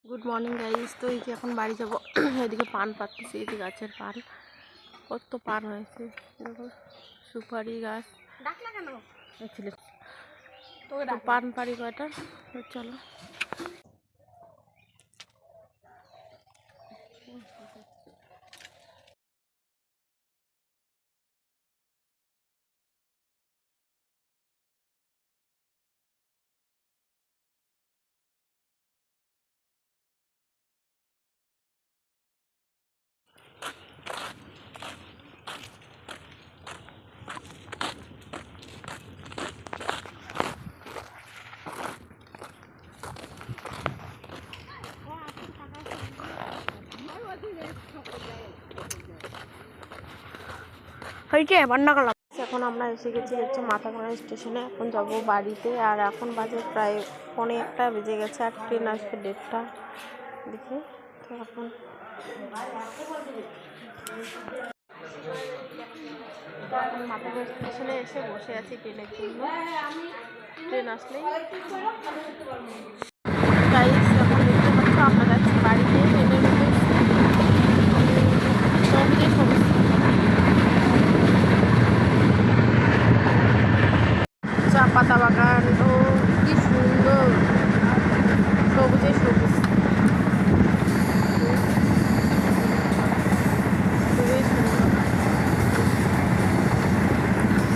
Good morning guys. তো এই যে এখন বাড়ি যাবো। এদিকে পান পাচ্ছি, এই যে গাছের পান, কত পান হয়েছে দেখো, সুপারি গাছ। তো পান পাড়ি কয়টা, চলো। এখন আমরা এসে গেছি হচ্ছে মাথাভাঙা স্টেশনে। এখন যাব বাড়িতে, আর এখন বাজে প্রায় 1:45 বেজে গেছে, আর ট্রেন আসবে 1:30 দেখি। তো এখন মাথাভাঙা স্টেশনে এসে বসে আছি ট্রেনের জন্য। ট্রেন আসলেই গাইস